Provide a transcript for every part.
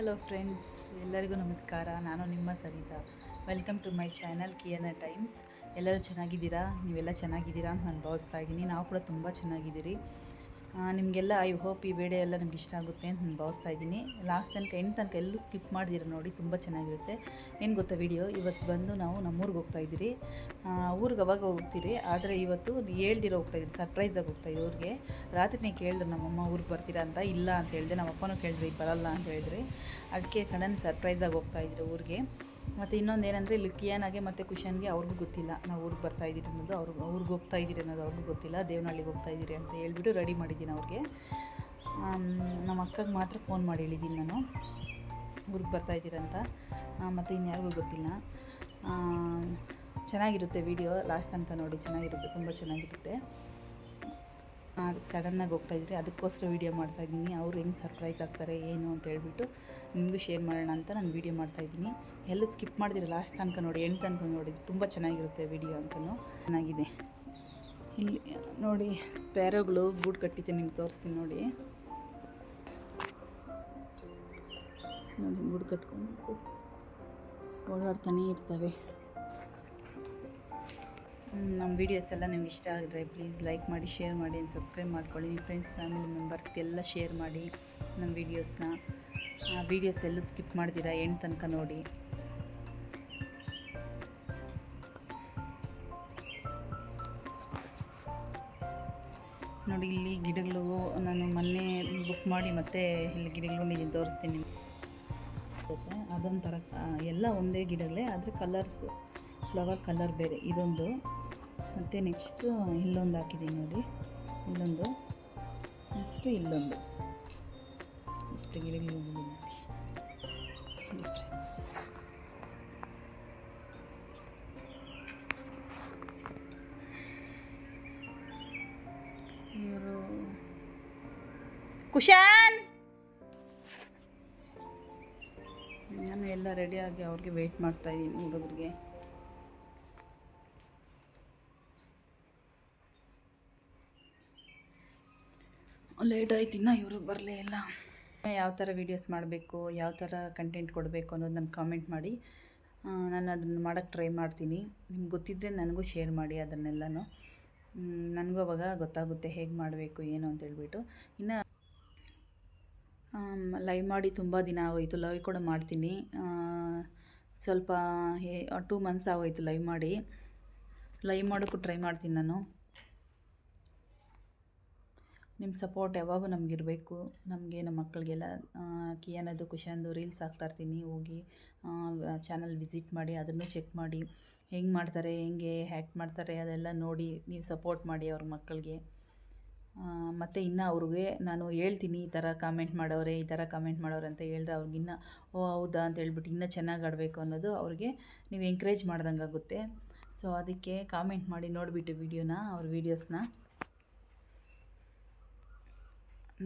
Hello friends, ಎಲ್ಲರಿಗೂ ನಮಸ್ಕಾರ. ನಾನು ನಿಮ್ಮ Sarita. Welcome to my channel Kiyana times. ಎಲ್ಲರೂ ಚೆನ್ನಾಗಿದ್ದೀರಾ? ನೀವೆಲ್ಲ ಚೆನ್ನಾಗಿದ್ದೀರಾ ಅಂತ ನಾನು ಭಾವಿಸ್ತಾ ಇದ್ದೀನಿ. ನಾವು ಕೂಡ ತುಂಬ ಚೆನ್ನಾಗಿದ್ದೀರಿ. ನಿಮಗೆಲ್ಲ ಐ ಹೋಪ್ ಈ ವಿಡಿಯೋ ಎಲ್ಲ ನಿಮ್ಗೆ ಇಷ್ಟ ಆಗುತ್ತೆ ಅಂತ ನಾನು ಭಾವಿಸ್ತಾ ಇದ್ದೀನಿ. ಲಾಸ್ಟ್ ತನಕ ಎಂಡ್ ತನಕ ಎಲ್ಲೂ ಸ್ಕಿಪ್ ಮಾಡಿದಿರ ನೋಡಿ, ತುಂಬ ಚೆನ್ನಾಗಿರುತ್ತೆ. ಏನು ಗೊತ್ತಾ ವಿಡಿಯೋ, ಇವತ್ತು ಬಂದು ನಾವು ನಮ್ಮೂರಿಗೆ ಹೋಗ್ತಾಯಿದ್ದೀರಿ. ಊರಿಗೆ ಅವಾಗ ಹೋಗ್ತೀರಿ, ಆದರೆ ಇವತ್ತು ಹೇಳ್ದಿರೋ ಹೋಗ್ತಾಯಿದ್ದೀರಿ, ಸರ್ಪ್ರೈಸಾಗಿ ಹೋಗ್ತಾಯಿದ್ದೀವಿ ಊರಿಗೆ. ರಾತ್ರಿನೇ ಕೇಳಿದ್ರು ನಮ್ಮಮ್ಮ ಊರಿಗೆ ಬರ್ತೀರಾ ಅಂತ. ಇಲ್ಲ ಅಂತ ಹೇಳಿದೆ. ನಮ್ಮ ಅಪ್ಪನೂ ಕೇಳಿದ್ರಿ, ಬರಲ್ಲ ಅಂತ ಹೇಳಿದ್ರಿ. ಅದಕ್ಕೆ ಸಡನ್ ಸರ್ಪ್ರೈಸಾಗಿ ಹೋಗ್ತಾಯಿದ್ರು ಊರಿಗೆ. ಮತ್ತು ಇನ್ನೊಂದು ಏನಂದರೆ, ಇಲ್ಲಿ ಕಿಯಾನಾಗೆ ಮತ್ತು ಕುಶನ್ಗೆ ಅವ್ರಿಗೂ ಗೊತ್ತಿಲ್ಲ ನಾವು ಊರಿಗೆ ಬರ್ತಾಯಿದ್ದೀರಿ ಅನ್ನೋದು. ಊರಿಗೆ ಹೋಗ್ತಾಯಿದ್ದೀರಿ ಅನ್ನೋದು ಅವ್ರಿಗೂ ಗೊತ್ತಿಲ್ಲ. ದೇವನಹಳ್ಳಿಗೆ ಹೋಗ್ತಾಯಿದ್ದೀರಿ ಅಂತ ಹೇಳ್ಬಿಟ್ಟು ರೆಡಿ ಮಾಡಿದ್ದೀನಿ ಅವ್ರಿಗೆ. ನಮ್ಮ ಅಕ್ಕಗೆ ಮಾತ್ರ ಫೋನ್ ಮಾಡಿ ಹೇಳಿದ್ದೀನಿ ನಾನು, ಊರಿಗೆ ಬರ್ತಾಯಿದ್ದೀರಂತ. ಮತ್ತು ಇನ್ಯಾರಿಗೂ ಗೊತ್ತಿಲ್ಲ. ಚೆನ್ನಾಗಿರುತ್ತೆ ವಿಡಿಯೋ, ಲಾಸ್ಟ್ ತನಕ ನೋಡಿ, ಚೆನ್ನಾಗಿರುತ್ತೆ, ತುಂಬ ಚೆನ್ನಾಗಿರುತ್ತೆ. ಅದಕ್ಕೆ ಸಡನ್ನಾಗಿ ಹೋಗ್ತಾಯಿದ್ರಿ, ಅದಕ್ಕೋಸ್ಕರ ವೀಡಿಯೋ ಮಾಡ್ತಾಯಿದ್ದೀನಿ. ಅವ್ರು ಹೆಂಗೆ ಸರ್ಪ್ರೈಸ್ ಆಗ್ತಾರೆ ಏನು ಅಂತ ಹೇಳ್ಬಿಟ್ಟು ನಿಮಗೂ ಶೇರ್ ಮಾಡೋಣ ಅಂತ ನಾನು ವೀಡಿಯೋ ಮಾಡ್ತಾಯಿದ್ದೀನಿ. ಎಲ್ಲ ಸ್ಕಿಪ್ ಮಾಡಿದಿರ, ಲಾಸ್ಟ್ ತನಕ ನೋಡಿ, ಎಂಡ್ ತನಕ ನೋಡಿ, ತುಂಬ ಚೆನ್ನಾಗಿರುತ್ತೆ ವಿಡಿಯೋ ಅಂತಲೂ. ಚೆನ್ನಾಗಿದೆ. ಇಲ್ಲಿ ನೋಡಿ, ಸ್ಪ್ಯಾರೋಗಳು ಗೂಡು ಕಟ್ಟಿದ್ದೆ, ನಿಮ್ಗೆ ತೋರಿಸ್ತೀನಿ ನೋಡಿ. ನೋಡಿ, ಗೂಡು ಕಟ್ಕೊಂಡು ಓಡಾಡ್ತಾನೇ ಇರ್ತವೆ. ನಮ್ಮ ವೀಡಿಯೋಸ್ ಎಲ್ಲ ನಿಮ್ಗೆ ಇಷ್ಟ ಆಗಿದ್ರೆ ಪ್ಲೀಸ್ ಲೈಕ್ ಮಾಡಿ, ಶೇರ್ ಮಾಡಿ, ಸಬ್ಸ್ಕ್ರೈಬ್ ಮಾಡ್ಕೊಳ್ಳಿ. ನಿಮ್ಮ ಫ್ರೆಂಡ್ಸ್, ಫ್ಯಾಮಿಲಿ ಮೆಂಬರ್ಸ್ಗೆಲ್ಲ ಶೇರ್ ಮಾಡಿ ನಮ್ಮ ವೀಡಿಯೋಸ್ನ. ವೀಡಿಯೋಸ್ ಎಲ್ಲೂ ಸ್ಕಿಪ್ ಮಾಡ್ತೀರಾ, ಎಂಡ್ ತನಕ ನೋಡಿ. ನೋಡಿ, ಇಲ್ಲಿ ಗಿಡಗಳು ನಾನು ಮೊನ್ನೆ ಬುಕ್ ಮಾಡಿ ಮತ್ತೆ ಇಲ್ಲಿ ಗಿಡಗಳು ನೀವು ತೋರಿಸ್ತೀನಿ. ಅದೊಂಥರ ಎಲ್ಲ ಒಂದೇ ಗಿಡಗಳೇ, ಆದರೆ ಕಲರ್ಸ್, ಫ್ಲವರ್ ಕಲರ್ ಬೇರೆ. ಇದೊಂದು, ಮತ್ತು ನೆಕ್ಸ್ಟು ಇಲ್ಲೊಂದು ಹಾಕಿದ್ದೀನಿ ನೋಡಿ, ಇಲ್ಲೊಂದು, ನೆಕ್ಸ್ಟು ಇಲ್ಲೊಂದು. ಇಷ್ಟು ಗಿಡಗಳು ನೋಡಿ ಡಿಫ್ರೆನ್ಸ್. ಇವರು ಕುಶಾನ್, ನಾನು ಎಲ್ಲ ರೆಡಿಯಾಗಿ ಅವ್ರಿಗೆ ವೆಯ್ಟ್ ಮಾಡ್ತಾಯಿದ್ದೀನಿ ಹುಡುಗರಿಗೆ. ಲೇಟ್ ಆಯ್ತು, ಇನ್ನು ಇವರು ಬರಲೇ ಇಲ್ಲ. ಯಾವ ಥರ ವೀಡಿಯೋಸ್ ಮಾಡಬೇಕು, ಯಾವ ಥರ ಕಂಟೆಂಟ್ ಕೊಡಬೇಕು ಅನ್ನೋದು ನಾನು ಕಾಮೆಂಟ್ ಮಾಡಿ. ನಾನು ಅದನ್ನು ಮಾಡೋಕ್ಕೆ ಟ್ರೈ ಮಾಡ್ತೀನಿ. ನಿಮ್ಗೆ ಗೊತ್ತಿದ್ದರೆ ನನಗೂ ಶೇರ್ ಮಾಡಿ ಅದನ್ನೆಲ್ಲನೂ. ನನಗೂ ಅವಾಗ ಗೊತ್ತಾಗುತ್ತೆ ಹೇಗೆ ಮಾಡಬೇಕು ಏನು ಅಂತ ಹೇಳ್ಬಿಟ್ಟು. ಇನ್ನು ಲೈವ್ ಮಾಡಿ ತುಂಬ ದಿನ ಆಗೋಯಿತು. ಲೈವ್ ಕೂಡ ಮಾಡ್ತೀನಿ. ಸ್ವಲ್ಪ 2 ಮಂತ್ಸ್ ಆಗೋಯಿತು ಲೈವ್ ಮಾಡಿ. ಲೈವ್ ಮಾಡೋಕ್ಕೂ ಟ್ರೈ ಮಾಡ್ತೀನಿ ನಾನು. ನಿಮ್ಮ ಸಪೋರ್ಟ್ ಯಾವಾಗೂ ನಮಗಿರಬೇಕು. ನಮಗೆ, ನಮ್ಮ ಮಕ್ಕಳಿಗೆಲ್ಲ ಕಿಯಾನದು, ಕುಶಾನ್ದು ರೀಲ್ಸ್ ಹಾಕ್ತಾಯಿರ್ತೀನಿ. ಹೋಗಿ ಚಾನಲ್ ವಿಸಿಟ್ ಮಾಡಿ, ಅದನ್ನು ಚೆಕ್ ಮಾಡಿ, ಹೆಂಗೆ ಮಾಡ್ತಾರೆ, ಹೆಂಗೆ ಹ್ಯಾಕ್ಟ್ ಮಾಡ್ತಾರೆ ಅದೆಲ್ಲ ನೋಡಿ ನೀವು ಸಪೋರ್ಟ್ ಮಾಡಿ ಅವ್ರ ಮಕ್ಕಳಿಗೆ. ಮತ್ತು ಇನ್ನು ಅವ್ರಿಗೆ ನಾನು ಹೇಳ್ತೀನಿ, ಈ ಥರ ಕಾಮೆಂಟ್ ಮಾಡೋರೆ, ಈ ಥರ ಕಾಮೆಂಟ್ ಮಾಡೋರೆ ಅಂತ ಹೇಳಿದ್ರೆ ಅವ್ರಿಗಿನ್ನ ಓ ಹೌದಾ ಅಂತ ಹೇಳ್ಬಿಟ್ಟು ಇನ್ನೂ ಚೆನ್ನಾಗಿ ಆಡಬೇಕು ಅನ್ನೋದು ಅವ್ರಿಗೆ ನೀವು ಎಂಕರೇಜ್ ಮಾಡ್ದಂಗೆ ಆಗುತ್ತೆ. ಸೊ ಅದಕ್ಕೆ ಕಾಮೆಂಟ್ ಮಾಡಿ ನೋಡಿಬಿಟ್ಟು ವಿಡಿಯೋನ, ಅವ್ರ ವೀಡಿಯೋಸ್ನ.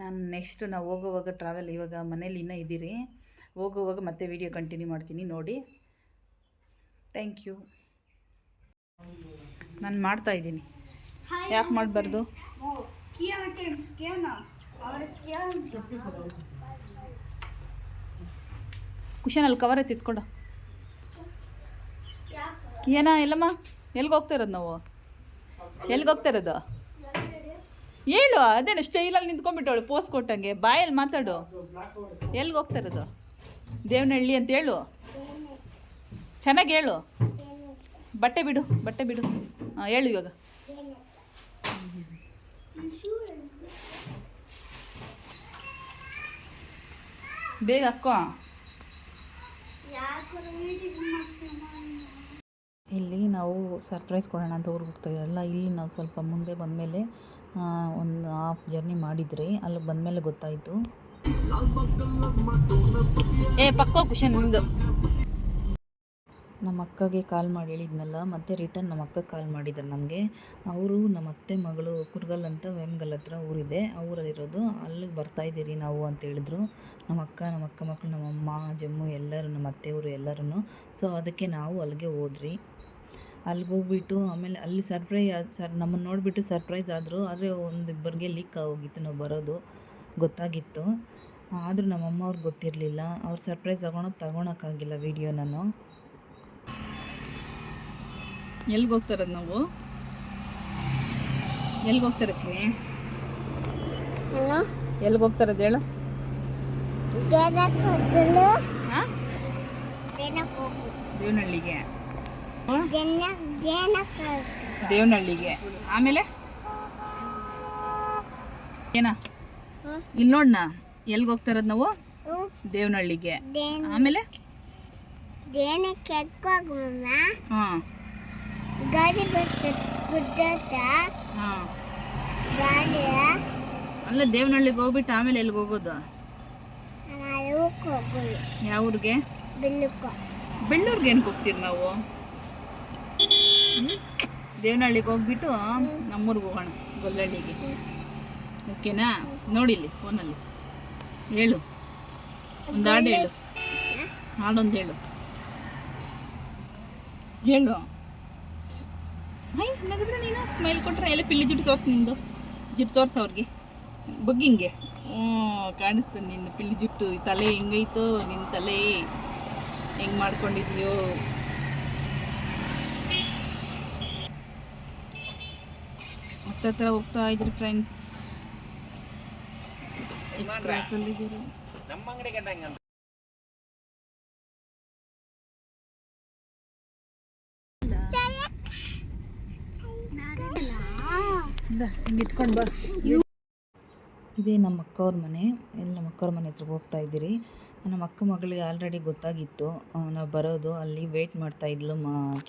ನಾನು ನೆಕ್ಸ್ಟ್ ನಾವು ಹೋಗೋವಾಗ ಟ್ರಾವೆಲ್, ಇವಾಗ ಮನೇಲಿ ಇನ್ನೂ ಇದ್ದೀರಿ, ಹೋಗೋವಾಗ ಮತ್ತೆ ವೀಡಿಯೋ ಕಂಟಿನ್ಯೂ ಮಾಡ್ತೀನಿ ನೋಡಿ. Thank you. ನಾನು ಮಾಡ್ತಾಯಿದ್ದೀನಿ, ಯಾಕೆ ಮಾಡಬಾರ್ದು? ಕುಶನಲ್ಲಿ ಕವರ್ ಎತ್ತಿತ್ಕೊಡು. ಏನ ಎಲ್ಲಮ್ಮ, ಎಲ್ಲಿಗೆ ಹೋಗ್ತಾ ಇರೋದು ನಾವು? ಎಲ್ಲಿಗೆ ಹೋಗ್ತಾ ಇರೋದು ಹೇಳು. ಅದೇನು ಸ್ಟೈಲಲ್ಲಿ ನಿಂತ್ಕೊಂಡ್ಬಿಟ್ಟವಳು ಪೋಸ್ ಕೊಟ್ಟಂಗೆ, ಬಾಯಲ್ಲಿ ಮಾತಾಡು. ಎಲ್ಲಿಗೆ ಹೋಗ್ತಾ ಇರೋದು? ದೇವನಹಳ್ಳಿ ಅಂತ ಹೇಳು, ಚೆನ್ನಾಗಿ ಹೇಳು. ಬಟ್ಟೆ ಬಿಡು, ಬಟ್ಟೆ ಬಿಡು. ಹೇಳು ಇವಾಗ. ಬೇಗ ಹಾಕೋ. ಇಲ್ಲಿ ನಾವು ಸರ್ಪ್ರೈಸ್ ಕೊಡೋಣ ಅಂತ ಊರಿಗೆ ಹೋಗ್ತಾಯಿದ್ರಲ್ಲ, ಇಲ್ಲಿ ನಾವು ಸ್ವಲ್ಪ ಮುಂದೆ ಬಂದಮೇಲೆ ಒಂದು ಹಾಫ್ ಜರ್ನಿ ಮಾಡಿದ್ರಿ. ಅಲ್ಲಿ ಬಂದಮೇಲೆ ಗೊತ್ತಾಯಿತು. ಪಕ್ಕ ಕುಶನ್ ನಿಂದು. ನಮ್ಮ ಅಕ್ಕಗೆ ಕಾಲ್ ಮಾಡಿ ಹೇಳಿದ್ನಲ್ಲ, ಮತ್ತೆ ರಿಟರ್ನ್ ನಮ್ಮ ಅಕ್ಕ ಕಾಲ್ ಮಾಡಿದ್ದಾರೆ ನಮಗೆ. ಅವರು ನಮ್ಮ ಅತ್ತೆ ಮಗಳು ಕುರ್ಗಲ್ ಅಂತ, ವೇಮಗಲ್ ಹತ್ರ ಊರಿದೆ, ಆ ಊರಲ್ಲಿರೋದು. ಅಲ್ಲಿಗೆ ಬರ್ತಾಯಿದ್ದೀರಿ ನಾವು ಅಂತ ಹೇಳಿದ್ರು ನಮ್ಮ ಅಕ್ಕ ಮಕ್ಕಳು, ನಮ್ಮಮ್ಮ, ಜಮ್ಮು ಎಲ್ಲರೂ, ನಮ್ಮ ಅತ್ತೆಯವರು ಎಲ್ಲರೂ. ಸೊ ಅದಕ್ಕೆ ನಾವು ಅಲ್ಲಿಗೆ ಹೋದ್ರಿ. ಅಲ್ಲಿಗೆ ಹೋಗ್ಬಿಟ್ಟು ಆಮೇಲೆ ಅಲ್ಲಿ ನಮ್ಮನ್ನು ನೋಡಿಬಿಟ್ಟು ಸರ್ಪ್ರೈಸ್ ಆದರು. ಆದರೆ ಒಂದು ಇಬ್ಬರಿಗೆ ಲೀಕ್ ಆಗೋಗಿತ್ತು ನಾವು ಬರೋದು ಗೊತ್ತಾಗಿತ್ತು. ಆದರೂ ನಮ್ಮಮ್ಮ ಅವ್ರಿಗೆ ಗೊತ್ತಿರಲಿಲ್ಲ. ಅವ್ರು ಸರ್ಪ್ರೈಸ್ ತಗೊಳಕ್ಕಾಗಿಲ್ಲ ವೀಡಿಯೋ ನಾನು. ಎಲ್ಲಿಗೆ ಹೋಗ್ತಾರದು ನಾವು? ಎಲ್ಲಿಗೆ ಹೋಗ್ತಾರೆ ಚಿನ್ನಿ? ಎಲ್ಲಿಗೆ ಹೋಗ್ತಾರದು ಹೇಳು? ದೇವನಹಳ್ಳಿಗೆ. ದೇವನಹಳ್ಳಿಗೆ ಆಮೇಲೆ ಏನ ಇಲ್ಲಿ ನೋಡ್ನಾ ಎಲ್ಲಿಗೆ ಹೋಗ್ತಾರದು ನಾವು? ದೇವನಹಳ್ಳಿಗೆ. ಆಮೇಲೆ ಹಾಂ ಅಲ್ಲ ದೇವನಹಳ್ಳಿಗೆ ಹೋಗ್ಬಿಟ್ಟು ಆಮೇಲೆ ಎಲ್ಲಿಗೆ ಹೋಗೋದು? ಯಾವ ಊರಿಗೆ? ಬೆಳ್ಳೂರಿಗೆ ಏನಕ್ಕೆ ಹೋಗ್ತೀರಿ ನಾವು? ದೇವನಹಳ್ಳಿಗೆ ಹೋಗ್ಬಿಟ್ಟು ನಮ್ಮೂರಿಗೆ ಹೋಗೋಣ, ಗೊಲ್ಲಹಳ್ಳಿಗೆ. ಓಕೆನಾ? ನೋಡಿಲ್ಲಿ ಫೋನಲ್ಲಿ ಹೇಳು, ಒಂದು ಹಾಡು ಹೇಳು, ಹಾಡೊಂದು ಹೇಳು ಹೇಳು. ಹಾಗಾದ್ರೆ ನೀನು ಸ್ಮೈಲ್ ಕೊಟ್ಟರೆ ಎಲ್ಲ ಪಿಲ್ಲಿ ಜಿಟ್ಟು ತೋರಿಸು, ನಿಂದು ಜಿಟ್ಟು ತೋರಿಸು ಅವ್ರಿಗೆ, ಬಗ್ಗಿಂಗೆ. ಕಾಣಿಸ್ತದೆ ನಿನ್ನ ಪಿಲ್ಲಿ ಜುಟ್ಟು. ತಲೆ ಹೆಂಗೈತೋ ನಿನ್ನ ತಲೆ, ಹೆಂಗೆ ಮಾಡ್ಕೊಂಡಿದೀಯೋ. ಹತ್ರ ಹೋಗ್ತಾ ಇದ್ರಿ ಫ್ರೆಂಡ್ಸ್. ಕ್ರಾಸಲ್ಲಿದ್ದೀರಿ. ಇಟ್ಕೊಂಡು ಬಾ. ಇದೇ ನಮ್ಮ ಅಕ್ಕವ್ರ ಮನೆ. ಎಲ್ಲಿ ನಮ್ಮ ಅಕ್ಕವ್ರ ಮನೆ ಹತ್ರ ಹೋಗ್ತಾ ಇದ್ದೀರಿ. ನಮ್ಮ ಅಕ್ಕ ಮಗಳಿಗೆ ಆಲ್ರೆಡಿ ಗೊತ್ತಾಗಿತ್ತು ನಾವು ಬರೋದು. ಅಲ್ಲಿ ವೆಯ್ಟ್ ಮಾಡ್ತಾಯಿದ್ಲು.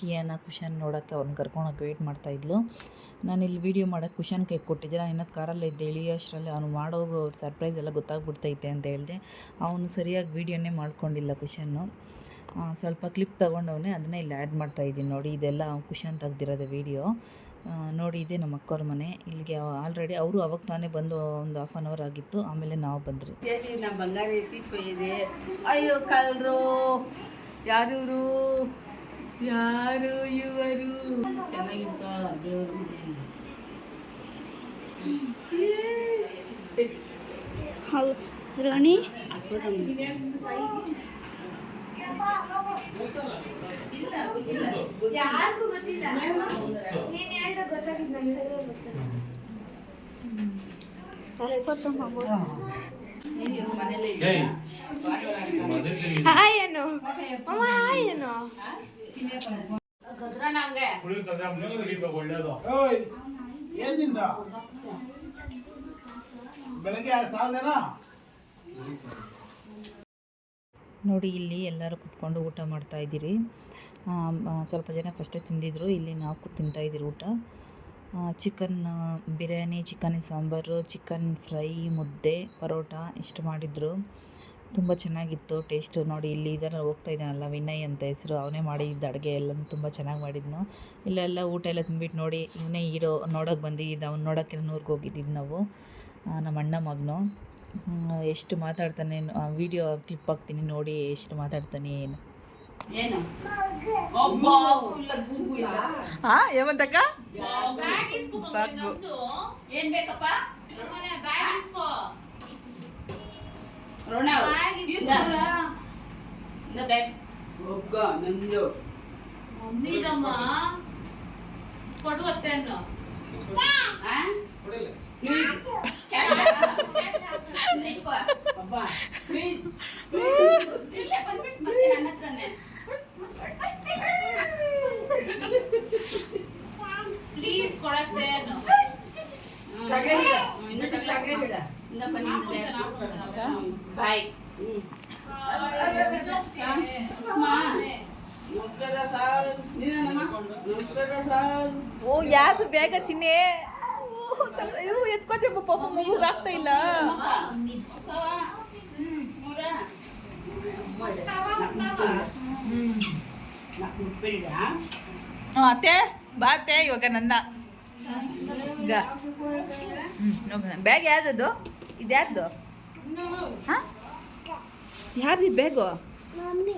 ಕಿಯಾನ ಕುಶನ್ ನೋಡೋಕ್ಕೆ ಅವ್ರನ್ನ ಕರ್ಕೊಳಕ್ಕೆ ವೆಯ್ಟ್ ಮಾಡ್ತಾಯಿದ್ಲು. ನಾನು ಇಲ್ಲಿ ವೀಡಿಯೋ ಮಾಡೋಕ್ಕೆ ಕುಶನ್ ಕೈ ಕೊಟ್ಟಿದ್ದೆ. ನಾನು ಇನ್ನೂ ಕಾರಲ್ಲಿ ಇದ್ದೆ. ಇಳಿಯೋಷ್ಟರಲ್ಲಿ ಅವನು ಮಾಡೋಗೋ ಸರ್ಪ್ರೈಸ್ ಎಲ್ಲ ಗೊತ್ತಾಗ್ಬಿಡ್ತೈತೆ ಅಂತ ಹೇಳಿದೆ. ಅವನು ಸರಿಯಾಗಿ ವೀಡಿಯೋನೇ ಮಾಡ್ಕೊಂಡಿಲ್ಲ ಕುಶನ್ನು. ಸ್ವಲ್ಪ ಕ್ಲಿಪ್ ತೊಗೊಂಡವನೇ, ಅದನ್ನೇ ಇಲ್ಲಿ ಆ್ಯಡ್ ಮಾಡ್ತಾಯಿದ್ದೀನಿ ನೋಡಿ. ಇದೆಲ್ಲ ಕುಶನ್ ತೆಗ್ದಿರೋದು ವೀಡಿಯೋ ನೋಡಿ. ಇದೆ ನಮ್ಮ ಅಕ್ಕವ್ರ ಮನೆ. ಇಲ್ಲಿಗೆ ಆಲ್ರೆಡಿ ಅವರು ಅವಾಗ ತಾನೇ ಬಂದು ಒಂದು 1/2 hour ಆಗಿತ್ತು. ಆಮೇಲೆ ನಾವು ಬಂದ್ರಿ. ನಮ್ಮ ಬಂಗಾರ ಎತ್ತಿಸ್ಕೊಯ್ದೆ. ಅಯ್ಯೋ ಕಲ್ರು, ಯಾರು ಯಾರು ಇವರು? ಚೆನ್ನಾಗಿರ್ತ ದೇವರು. ರಾಣಿ ನೋಡಿ, ಇಲ್ಲಿ ಎಲ್ಲರೂ ಕುತ್ಕೊಂಡು ಊಟ ಮಾಡ್ತಾ ಇದ್ದೀರಿ. ಸ್ವಲ್ಪ ಜನ ಫಸ್ಟೇ ತಿಂದಿದ್ರು. ಇಲ್ಲಿ ನಾವು ತಿಂತಾಯಿದ್ದೀರಿ ಊಟ. Chicken biryani, chicken sambar, chicken fry, ಮುದ್ದೆ, ಪರೋಟ ಇಷ್ಟು ಮಾಡಿದ್ರು. ತುಂಬ ಚೆನ್ನಾಗಿತ್ತು ಟೇಸ್ಟು. ನೋಡಿ ಇಲ್ಲಿ ಇದನ್ನು ಹೋಗ್ತಾ ಇದ್ದಾನಲ್ಲ ವಿನಯ್ ಅಂತ ಹೆಸರು, ಅವನೇ ಮಾಡಿದ್ದು ಅಡುಗೆ ಎಲ್ಲ ತುಂಬ ಚೆನ್ನಾಗಿ ಮಾಡಿದ್ನು. ಇಲ್ಲೆಲ್ಲ ಊಟ ಎಲ್ಲ ತಿಂದ್ಬಿಟ್ಟು ನೋಡಿ ಇವನೇ ಹೀರೋ ನೋಡೋಕೆ ಬಂದಿದ್ದು. ಅವ್ನು ನೋಡೋಕ್ಕೆ ಊರಿಗೆ ಹೋಗಿದ್ದಿದ್ದು ನಾವು, ನಮ್ಮ ಅಣ್ಣ ಮಗನು. ಎಷ್ಟು ಮಾತಾಡ್ತಾನೆ, ವಿಡಿಯೋ ಕ್ಲಿಪ್ ಹಾಕ್ತೀನಿ ನೋಡಿ ಎಷ್ಟು ಮಾತಾಡ್ತಾನೆ. ಏನು ಏಮಂತಕ್ಕ? ಏನು ಬೇಕಪ್ಪ? ಕೊಡುವತ್ತೇನು ಪ್ಲೀಸ್ ಕೊಡತ್ತೇನು? ಬಾಯ್. ಓ ಯಾರು ಬೇಗ ಚಿನ್ನೆ ಎತ್ಕೋತಿ ಪಾಪ ಮಗುಗೆ ಆಗ್ತಾ ಇಲ್ಲ. ಅತ್ತೆ ಬಾ ಅತ್ತೆ, ಇವಾಗ ನನ್ನ ಬ್ಯಾಗ್ ಯಾವ್ದದು? ಇದು ಯಾರ್ದು? ಹಾಂ ಯಾರ್ದು ಬ್ಯಾಗು?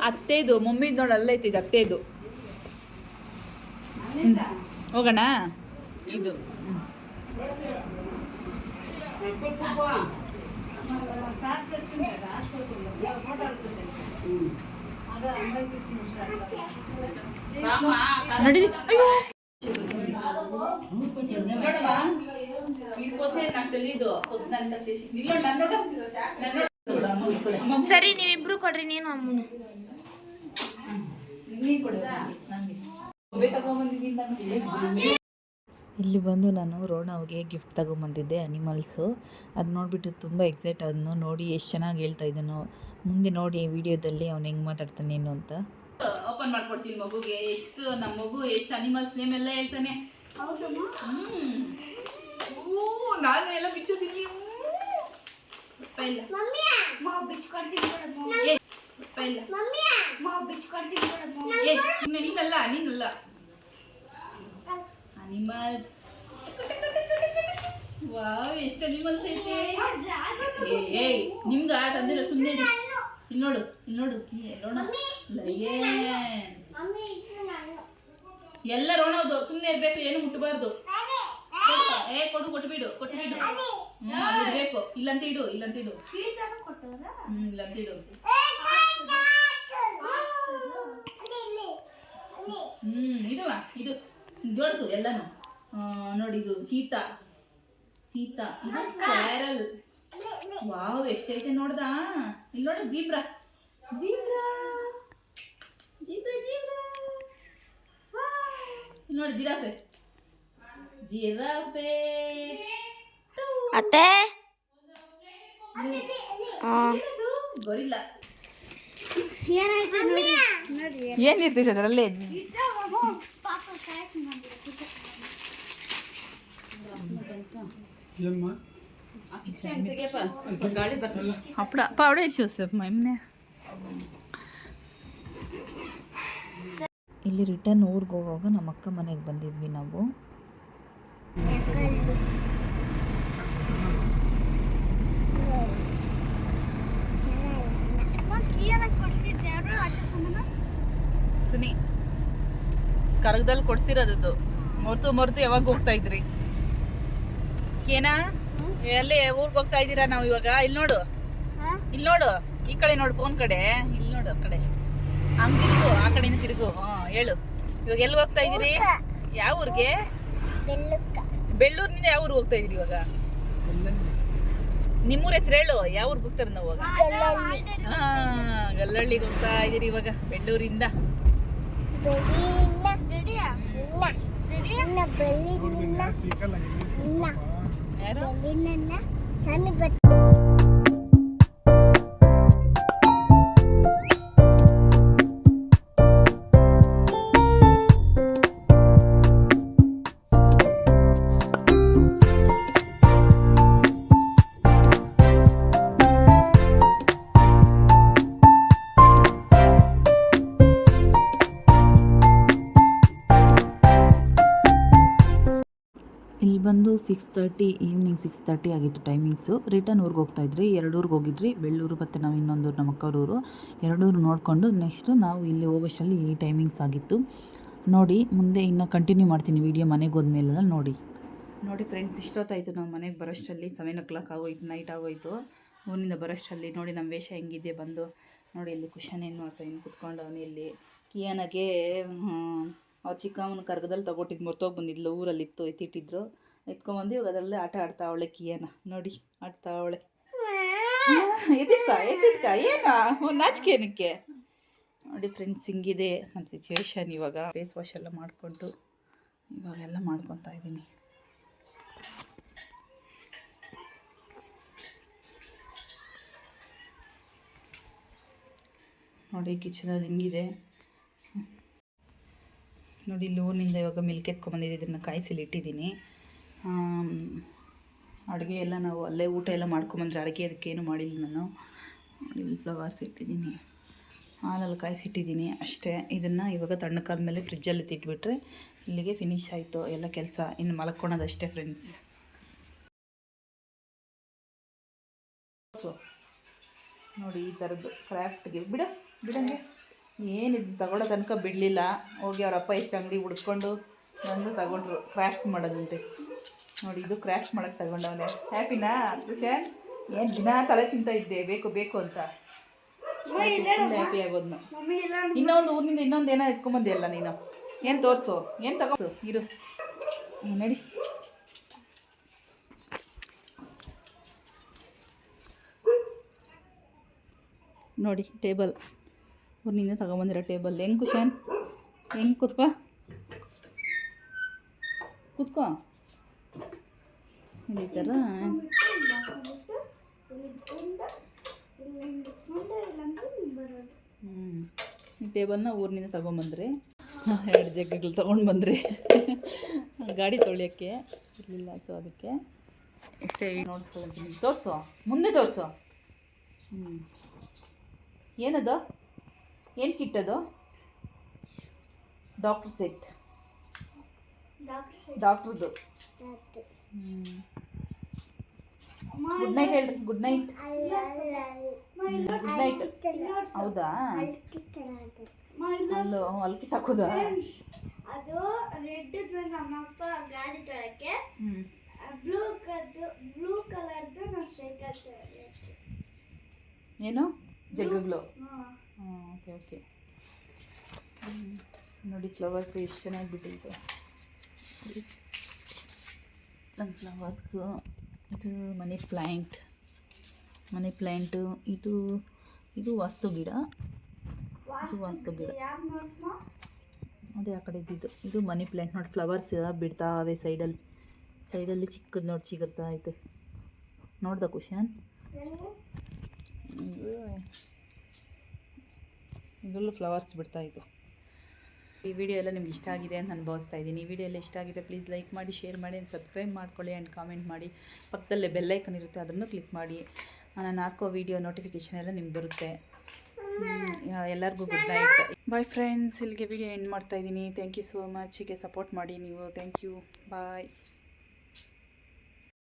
ಅತ್ತೆದು. ಮಮ್ಮಿದು ನೋಡಿ ಅಲ್ಲೇ ಐತಿ, ಇದು ಅತ್ತೆದು. ಹೋಗೋಣ. ಇದು ನಡಿ ಸರಿ ನೀವಿಬ್ರು ಕೊಡ್ರಿ ನೀನು ಅಮ್ಮನು ಇಲ್ಲಿ ಬಂದು ನಾನು ರೋಣವ್ಗೆ ಗಿಫ್ಟ್ ತಗೊಂಬಂದಿದ್ದೆ ಅನಿಮಲ್ಸು. ಅದು ನೋಡಿಬಿಟ್ಟು ತುಂಬ ಎಕ್ಸೈಟ್ ಆದನು. ನೋಡಿ ಎಷ್ಟು ಚೆನ್ನಾಗಿ ಹೇಳ್ತಾ ಇದ್ದಾನೋ. ಮುಂದೆ ನೋಡಿ ವಿಡಿಯೋದಲ್ಲಿ ಅವ್ನು ಹೆಂಗೆ ಮಾತಾಡ್ತಾನೆ ಏನು ಅಂತ. ಓಪನ್ ಮಾಡ್ಕೊಡ್ತೀನಿ ಮಗುಗೆ. ಎಷ್ಟು ನಮ್ಮ ಮಗು ಎಷ್ಟು ಅನಿಮಲ್ಸ್ ನೇಮ್ ಎಲ್ಲ ಹೇಳ್ತಾನೆ. ನಾನು ಎಲ್ಲ ಬಿಚ್ಚೋದಿಲ್ಲ. ನೀನಲ್ಲ ಅನಿಮಲ್ಸ್. ವಾವ್ ಎಷ್ಟು ಅನಿಮಲ್ಸ್ ಐತೆ. ನಿಮ್ಗ ತಂದಿಲ್ಲ ಸುಮ್ಮನೆ. ಇಲ್ಲಿ ನೋಡು ಎಲ್ಲ ರೋಣವ್ದು. ಸುಮ್ಮನೆ ಇರ್ಬೇಕು, ಏನು ಮುಟ್ಟಬಾರ್ದು. ಕೊಟ್ಬಿಡು ಬಿಡ್ಬೇಕು. ಇಲ್ಲಂತ ಇಡು ಇಲ್ಲಂತ ಇಡು. ಇದು ಜೋಡಿಸು ಎಲ್ಲಾನು. ನೋಡಿ ಇದು ಚೀತಾ, ಇದು ಸ್ಕ್ವಾರಲ್. ವಾವ್ ಎಷ್ಟೈತೆ ನೋಡ್ದಾ. ಇಲ್ಲಿ ನೋಡು ಜೀಬ್ರಾ. ನೋಡಿ ಜಿರಾಫೆ. ಅತ್ತೆ ಗೊರಿಲ್ಲ. ಏನಾಯ್ತು ಏನಿರ್ತೈತೆ ಅದರಲ್ಲಿ? అప్పుడు పౌడర్ చూసావు మేమే. ಇಲ್ಲಿ ರಿಟರ್ನ್ ಊರಿಗೆ ಹೋಗುವಾಗ ನಮ್ಮ ಅಕ್ಕ ಮನೆಗೆ ಬಂದಿದ್ವಿ ನಾವು. ಸುನಿ ಕರಗದಲ್ಲಿ ಕೊಡ್ಸಿರೋದು ಮರ್ತು ಯಾವಾಗ ಹೋಗ್ತಾ ಇದ್ರಿ? ಏನಾ ಎಲ್ಲಿ ಊರಿಗೆ ಹೋಗ್ತಾ ಇದ್ದೀರಾ ನಾವು ಇವಾಗ? ಇಲ್ಲಿ ನೋಡು ಈ ಕಡೆ ನೋಡು, ಫೋನ್ ಕಡೆ. ಇಲ್ಲಿ ನೋಡು ಆ ಕಡೆ, ಹಂಗ್ ತಿರುಗು, ಆ ಕಡೆಯಿಂದ ತಿರುಗು. ಹೇಳು ಇವಾಗ ಎಲ್ಲಿ ಹೋಗ್ತಾ ಇದ್ದೀರಿ? ಯಾವ ಊರಿಗೆ? ಬೆಳ್ಳೂರಿನಿಂದ ಯಾವ ಊರಿಗೆ ಹೋಗ್ತಾ ಇದ್ದೀರಿ ಇವಾಗ? ನಿಮ್ಮೂರ ಹೆಸರು ಹೇಳು. ಯಾವ ಊರಿಗೆ ಹೋಗ್ತಾರೆ ನಾವು ಇವಾಗ? ಗಲ್ಲಹಳ್ಳಿಗೆ ಹೋಗ್ತಾ ಇದ್ದೀರಿ ಇವಾಗ ಬೆಳ್ಳೂರಿಂದ. ಯಾರು? ಇಲ್ಲಿ ಬಂದು 6:30 ಈವ್ನಿಂಗ್ 6:30 ಆಗಿತ್ತು ಟೈಮಿಂಗ್ಸು. ರಿಟರ್ನ್ ಊರಿಗೆ ಹೋಗ್ತಾಯಿದ್ರಿ. 2 ಊರಿಗೆ ಹೋಗಿದ್ರಿ, ಬೆಳ್ಳೂರು ಮತ್ತು ನಾವು ಇನ್ನೊಂದು ನಮ್ಮ ಅಕ್ಕವ್ರೂರು. 2 ಊರು ನೋಡಿಕೊಂಡು ನೆಕ್ಸ್ಟು ನಾವು ಇಲ್ಲಿ ಹೋಗೋಷ್ಟರಲ್ಲಿ ಈ ಟೈಮಿಂಗ್ಸ್ ಆಗಿತ್ತು. ನೋಡಿ ಮುಂದೆ ಇನ್ನು ಕಂಟಿನ್ಯೂ ಮಾಡ್ತೀನಿ ವೀಡಿಯೋ ಮನೆಗೆ ಹೋದ್ಮೇಲೆಲ್ಲ ನೋಡಿ ಫ್ರೆಂಡ್ಸ್. ಇಷ್ಟೊತ್ತಾಯಿತು ನಾವು ಮನೆಗೆ ಬರೋಷ್ಟರಲ್ಲಿ. 7 o'clock ಆಗೋಯ್ತು, ನೈಟ್ ಆಗೋಯ್ತು. ಊರಿನಿಂದ ಬರೋಷ್ಟರಲ್ಲಿ ನೋಡಿ ನಮ್ಮ ವೇಷ ಹೆಂಗಿದೆ ಬಂದು. ನೋಡಿ ಇಲ್ಲಿ ಕುಶನ್ ಏನು ಮಾಡ್ತಾಯಿದ್ದೀನಿ ಕುತ್ಕೊಂಡು. ಅವನು ಇಲ್ಲಿ ಕಿಯಾನಾಗೆ ಅವ್ರ ಚಿಕ್ಕಮ್ಮನ ಕರ್ಗದಲ್ಲಿ ತಗೊಟ್ಟಿದ್ದು ಮರ್ತೋಗಿ ಬಂದಿದ್ಲು. ಊರಲ್ಲಿತ್ತು, ಎತ್ತಿಟ್ಟಿದ್ರು, ಎತ್ಕೊಂಬಂದು ಇವಾಗ ಅದರಲ್ಲೇ ಆಟ ಆಡ್ತಾ ಅವಳೆ ಕಿಯಾನ. ನೋಡಿ ಆಡ್ತಾ ಅವಳೆ. ಎತ್ತಿಟ್ಕ ಏನು ನಾಚಿಕೆ ಏನಕ್ಕೆ? ನೋಡಿ ಫ್ರೆಂಡ್ಸ್ ಹಿಂಗಿದೆ ನನ್ನ ಸಿಚುವೇಶನ್ ಇವಾಗ. ಫೇಸ್ ವಾಶ್ ಎಲ್ಲ ಮಾಡಿಕೊಂಡು ಇವಾಗೆಲ್ಲ ಮಾಡ್ಕೊತಾ ಇದ್ದೀನಿ. ನೋಡಿ ಕಿಚನಲ್ಲಿ ಹಿಂಗಿದೆ. ನೋಡಿ ಲೋನಿಂದ ಇವಾಗ ಮಿಲ್ಕ್ ಎತ್ಕೊಂಬಂದಿದ್ದೆ, ಇದನ್ನು ಕಾಯಿಸಲಿ ಇಟ್ಟಿದ್ದೀನಿ. ಅಡುಗೆ ಎಲ್ಲ ನಾವು ಅಲ್ಲೇ ಊಟ ಎಲ್ಲ ಮಾಡ್ಕೊಂಬಂದ್ರೆ, ಅಡುಗೆ ಅದಕ್ಕೇನು ಮಾಡಿಲ್ಲ ನಾನು. ನೋಡಿ ಫ್ಲವರ್ಸ್ ಇಟ್ಟಿದ್ದೀನಿ, ಹಾಲಲ್ಲಿ ಕಾಯಿಸಿಟ್ಟಿದ್ದೀನಿ ಅಷ್ಟೇ. ಇದನ್ನು ಇವಾಗ ತಣ್ಣಕ್ಕಾದ ಮೇಲೆ ಫ್ರಿಜ್ಜಲ್ಲಿ ತಿಟ್ಬಿಟ್ರೆ ಇಲ್ಲಿಗೆ ಫಿನಿಶ್ ಆಯಿತು ಎಲ್ಲ ಕೆಲಸ. ಇನ್ನು ಮಲ್ಕೊಳೋದಷ್ಟೇ ಫ್ರೆಂಡ್ಸ್. ಸೊ ನೋಡಿ ಈ ಥರದ್ದು ಕ್ರಾಫ್ಟ್ಗೆ ಬಿಡಂಗೆ ಏನಿದು ತಗೊಳ್ಳೋ ತನಕ ಬಿಡಲಿಲ್ಲ. ಹೋಗಿ ಅವರಪ್ಪ ಎಷ್ಟು ಅಂಗಡಿ ಹುಡ್ಕೊಂಡು ಬಂದು ತಗೊಂಡ್ರು ಕ್ರಾಫ್ಟ್ ಮಾಡೋದಂತೆ. ನೋಡಿ ಇದು ಕ್ರಾಫ್ಟ್ ಮಾಡೋಕ್ಕೆ ತಗೊಂಡವನೆ. ಹ್ಯಾಪಿನಾ ಕುಶನ್? ಏನು ದಿನ ತಲೆ ತಿಂತಾ ಇದ್ದೆ ಬೇಕು ಬೇಕು ಅಂತ ಹ್ಯಾಪಿ ಆಗೋದ್ನು. ಮಮ್ಮಿ ಇಲ್ಲ ಇನ್ನೊಂದು ಊರಿನಿಂದ ಇನ್ನೊಂದು ಏನೋ ಎತ್ಕೊಂಬಂದೆ ಅಲ್ಲ ನೀನು. ಏನು ತೋರಿಸು, ಏನು ತಗೋಸು ಇರು ನಡಿ. ನೋಡಿ ಟೇಬಲ್, ಊರಿನಿಂದ ತಗೊಂಬಂದಿರೋ ಟೇಬಲ್. ಹೆಂಗೆ ಕುಶಾನ್, ಹೆಂಗೆ ಕೂತ್ಕೋ ಕೂತ್ಕೋ ಈ ಥರ. ಈ ಟೇಬಲ್ನ ಊರಿನಿಂದ ತೊಗೊಂಬಂದ್ರಿ. 2 ಜಗ್ಗಗಳು ತೊಗೊಂಡು ಬಂದ್ರಿ. ಗಾಡಿ ತೊಳೆಯೋಕ್ಕೆ ಇರಲಿಲ್ಲ, ಸೊ ಅದಕ್ಕೆ ಇಷ್ಟೇ ನೋಡ್ಕೊಳ್ತೀನಿ. ತೋರಿಸು, ಮುಂದೆ ತೋರಿಸು. ಏನದು, ಏನು ಕಿಟ್ಟದು? ಡಾಕ್ಟರ್ ಸೆಟ್, ಡಾಕ್ಟ್ರದ್ದು. ಗುಡ್ ನೈಟ್ ಹೇಳ್ರಿ. Good night. Good night. ಹೌದಾ, ಅಲ್ಲೋ ಅಲ್ಲಿ ತಕೋದ. ಅದು ರೆಡ್ ನಮ್ಮಪ್ಪ ಗಾಡಿ ತೊಳಕ್ಕೆ, ಬ್ಲೂ ಕಲರ್ದು ನಾವು ಸೈಕಲ್ ಏನು ಜಗ್ಗಗಳು. Okay okay. ನೋಡಿ ಫ್ಲವರ್ಸು ಎಷ್ಟು ಚೆನ್ನಾಗಿ ಬಿಟ್ಟಿದೆ. ನನ್ನ ಫ್ಲವರ್ಸು. ಇದು ಮನಿ ಪ್ಲ್ಯಾಂಟು. ಇದು ವಾಸ್ತು ಗಿಡ. ಇದು ವಾಸ್ತು ಗಿಡ. ಅದೇ ಆ ಕಡೆ ಇದ್ದಿದ್ದು. ಇದು ಮನಿ ಪ್ಲ್ಯಾಂಟ್. ನೋಡಿ ಫ್ಲವರ್ಸ್ ಬಿಡ್ತಾವೆ ಸೈಡಲ್ಲಿ ಚಿಕ್ಕದು ನೋಡಿ ಚಿಗುರ್ತಾ ಐತೆ. ನೋಡ್ದ ಕುಶಾನ್? ಇದರಲ್ಲೂ ಫ್ಲವರ್ಸ್ ಬಿಡ್ತಾಯಿತ್ತು. ಈ ವಿಡಿಯೋ ಎಲ್ಲ ನಿಮ್ಗೆ ಇಷ್ಟ ಆಗಿದೆ ಅಂತ ನಾನು ಭಾವಿಸ್ತಾ ಇದ್ದೀನಿ. ಈ ವಿಡಿಯೋ ಎಲ್ಲ ಇಷ್ಟ ಆಗಿದೆ ಪ್ಲೀಸ್ ಲೈಕ್ ಮಾಡಿ, ಶೇರ್ ಮಾಡಿ, ಸಬ್ಸ್ಕ್ರೈಬ್ ಮಾಡ್ಕೊಳ್ಳಿ ಆ್ಯಂಡ್ ಕಾಮೆಂಟ್ ಮಾಡಿ. ಪಕ್ಕದಲ್ಲೇ ಬೆಲ್ಲೈಕನ್ ಇರುತ್ತೆ, ಅದನ್ನು ಕ್ಲಿಕ್ ಮಾಡಿ. ನಾನು ಹಾಕೋ ವಿಡಿಯೋ ನೋಟಿಫಿಕೇಷನ್ ಎಲ್ಲ ನಿಮ್ಗೆ ಬರುತ್ತೆ. ಎಲ್ಲರಿಗೂ ಗುಡ್ ನೈಟ್. Bye friends. ಇಲ್ಲಿಗೆ ವಿಡಿಯೋ ಎಂಡ್ ಮಾಡ್ತಾಯಿದ್ದೀನಿ. Thank you so much. ಹೀಗೆ ಸಪೋರ್ಟ್ ಮಾಡಿ ನೀವು. Thank you. ಬಾಯ್.